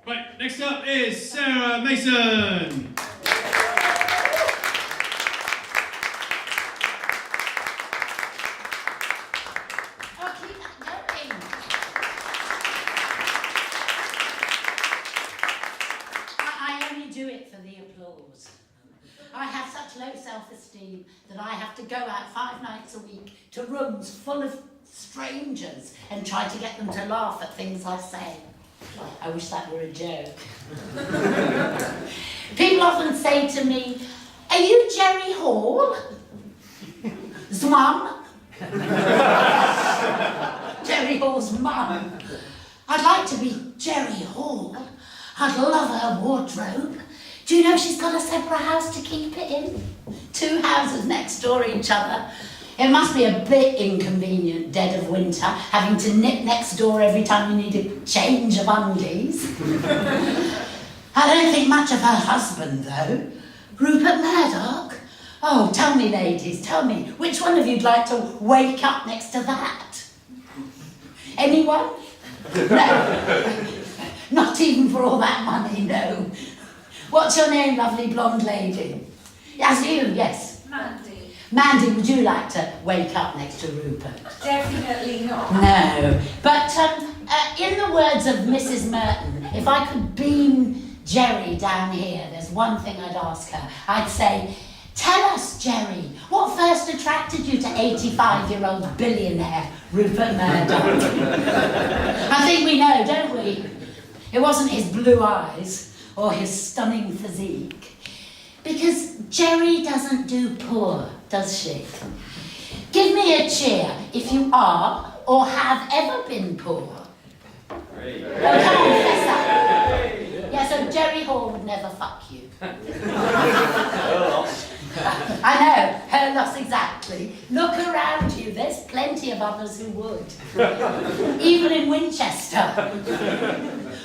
Right, next up is Sara Mason. I have such low self-esteem that I have to go out 5 nights a week to rooms full of strangers and try to get them to laugh at things I say. I wish that were a joke. People often say to me, "Are you Jerry Hall?" Mum. Jerry Hall's mum. I'd like to be Jerry Hall. I'd love her wardrobe. Do you know she's got a separate house to keep it in? 2 houses next door each other. It must be a bit inconvenient, dead of winter, having to nip next door every time you need a change of undies. I don't think much of her husband, though. Rupert Murdoch? Oh, tell me, ladies, tell me, which one of you'd like to wake up next to that? Anyone? No. Not even for all that money, no. What's your name, lovely blonde lady? Yes, you, yes. Mandy. Mandy, would you like to wake up next to Rupert? Definitely not. No. But in the words of Mrs. Merton, if I could beam Jerry down here, there's one thing I'd ask her. I'd say, "Tell us, Jerry, what first attracted you to 85-year-old billionaire Rupert Murdoch?" I think we know, don't we? It wasn't his blue eyes or his stunning physique. Because Jerry doesn't do poor, does she? Give me a cheer if you are or have ever been poor. Great. Oh, come on, fess up. Yeah, so Jerry Hall would never fuck you. I know, her loss exactly. Look around you, there's plenty of others who would. Even in Winchester.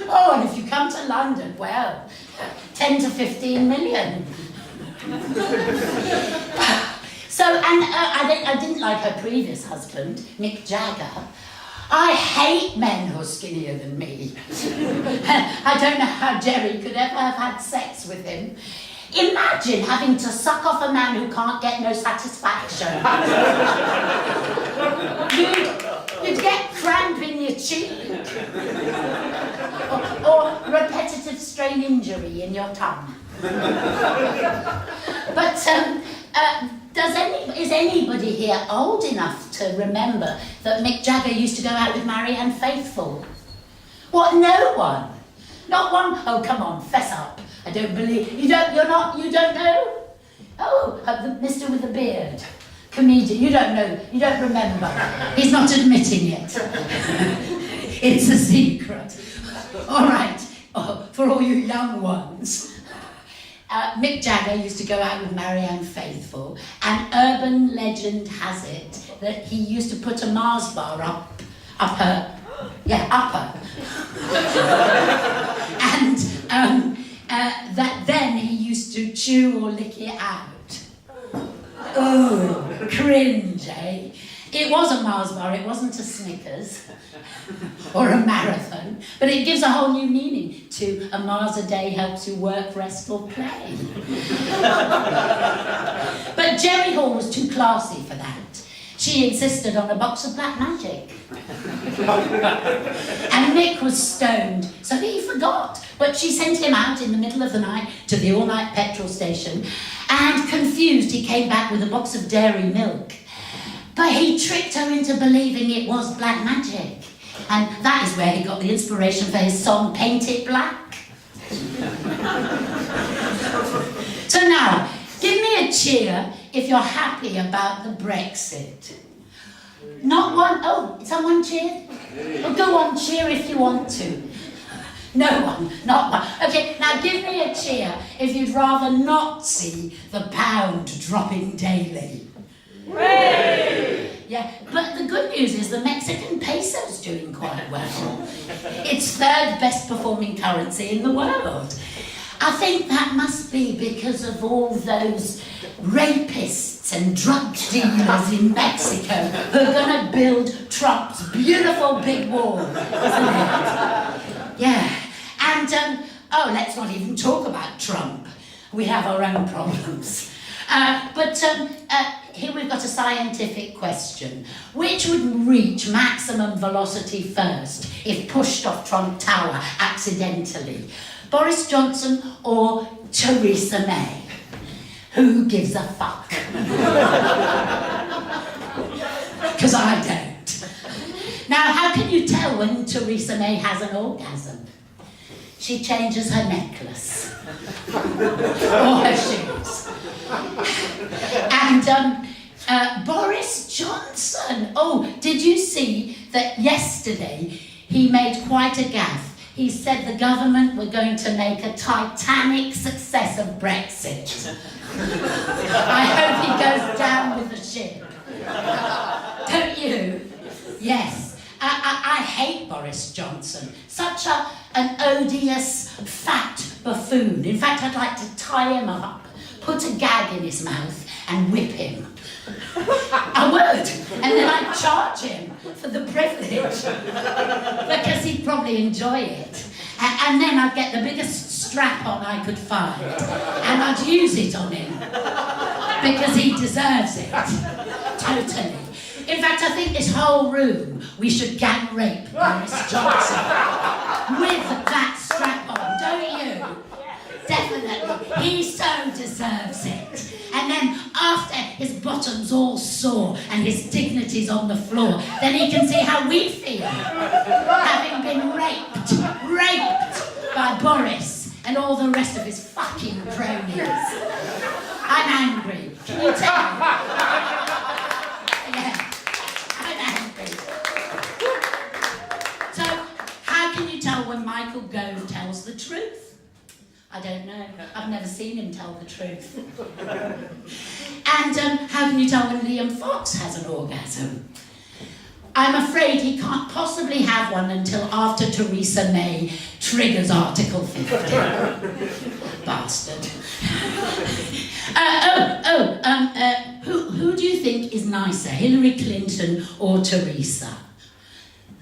Oh, and if you come to London, well, 10 to 15 million. So, and I didn't like her previous husband, Mick Jagger. I hate men who are skinnier than me. I don't know how Jerry could ever have had sex with him. Imagine having to suck off a man who can't get no satisfaction. You'd get cramp in your cheek. Or repetitive strain injury in your tongue. But is anybody here old enough to remember that Mick Jagger used to go out with Marianne Faithfull? What, no one? Not one? Oh, come on, fess up. I don't believe, you don't know? Oh, the Mr. with the beard. Comedian, you don't know, you don't remember. He's not admitting it. It's a secret. All right, for all you young ones. Mick Jagger used to go out with Marianne Faithfull, and urban legend has it that he used to put a Mars bar up her. And that then he used to chew or lick it out. Oh, cringe, eh? It was a Mars bar, it wasn't a Snickers or a marathon, but it gives a whole new meaning to a Mars a day helps you work, rest or play. But Jerry Hall was too classy for that. She insisted on a box of black magic. And Mick was stoned, so he forgot. But she sent him out in the middle of the night to the all-night petrol station, and confused, he came back with a box of dairy milk. But he tricked her into believing it was black magic. And that is where he got the inspiration for his song, Paint It Black. So now, give me a cheer if you're happy about the Brexit. Not one, oh, someone cheered? Well, go on, cheer if you want to. No one, not one. Okay, now give me a cheer if you'd rather not see the pound dropping daily. Hooray! Yeah, but the good news is the Mexican peso's doing quite well. It's 3rd best performing currency in the world. I think that must be because of all those rapists and drug dealers in Mexico who are going to build Trump's beautiful big wall, isn't it? Yeah. And, oh, let's not even talk about Trump. We have our own problems. But here we've got a scientific question. Which would reach maximum velocity first if pushed off Trump Tower accidentally? Boris Johnson or Theresa May? Who gives a fuck? Because I don't. Now, how can you tell when Theresa May has an orgasm? She changes her necklace. Or her shoes. And Boris Johnson. Oh, did you see that yesterday he made quite a gaffe? He said the government were going to make a titanic success of Brexit. I hope he goes down with the ship. Don't you? Yes. I hate Boris Johnson. Such an odious, fat buffoon. In fact, I'd like to tie him up, put a gag in his mouth and whip him. I would. And then I'd charge him for the privilege. Because he'd probably enjoy it. And then I'd get the biggest strap-on I could find. And I'd use it on him. Because he deserves it. Totally. In fact, I think this whole room, we should gang rape Boris Johnson. With that strap-on, don't you? Definitely. He so deserves it. And then after his bottom's all sore and his dignity's on the floor, then he can see how we feel. Having been raped by Boris and all the rest of his fucking cronies. I'm angry. Can you tell? Yeah. I'm angry. So, how can you tell when Michael Gove tells the truth? I don't know. I've never seen him tell the truth. And how can you tell when Liam Fox has an orgasm? I'm afraid he can't possibly have one until after Theresa May triggers Article 50. Bastard. Who do you think is nicer, Hillary Clinton or Theresa?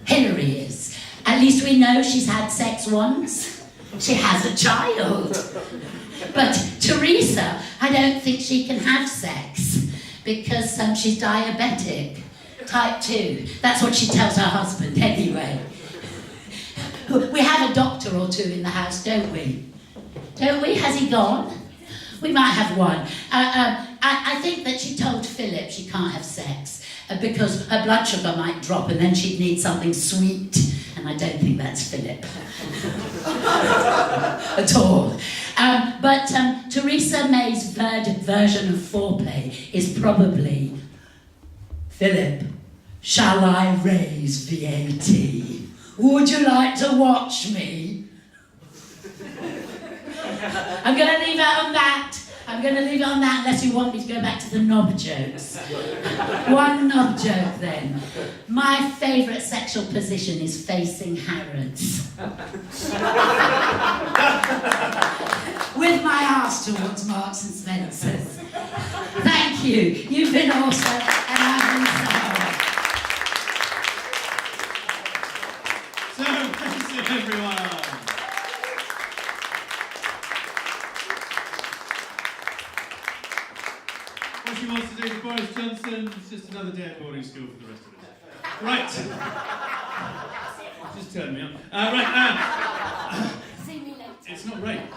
Hillary is. At least we know she's had sex once. She has a child. But Theresa, I don't think she can have sex because she's diabetic. Type 2. That's what she tells her husband anyway. We have a doctor or two in the house, don't we? Don't we? Has he gone? We might have one. I think that she told Philip she can't have sex because her blood sugar might drop and then she'd need something sweet. And I don't think that's Philip. At all. But Theresa May's version of foreplay is probably, Philip, shall I raise VAT? Would you like to watch me? I'm going to leave it on that. I'm going to leave it on that unless you want me to go back to the knob jokes. One knob joke then. My favourite sexual position is facing Harrods. With my arse towards Marks and Spencer's. Thank you. You've been awesome and I've been Sarah. So, Mason, everyone. What she wants to do with Boris Johnson is just another day at boarding school for the rest of us. Right. Just turn me on. See me later. It's not rape.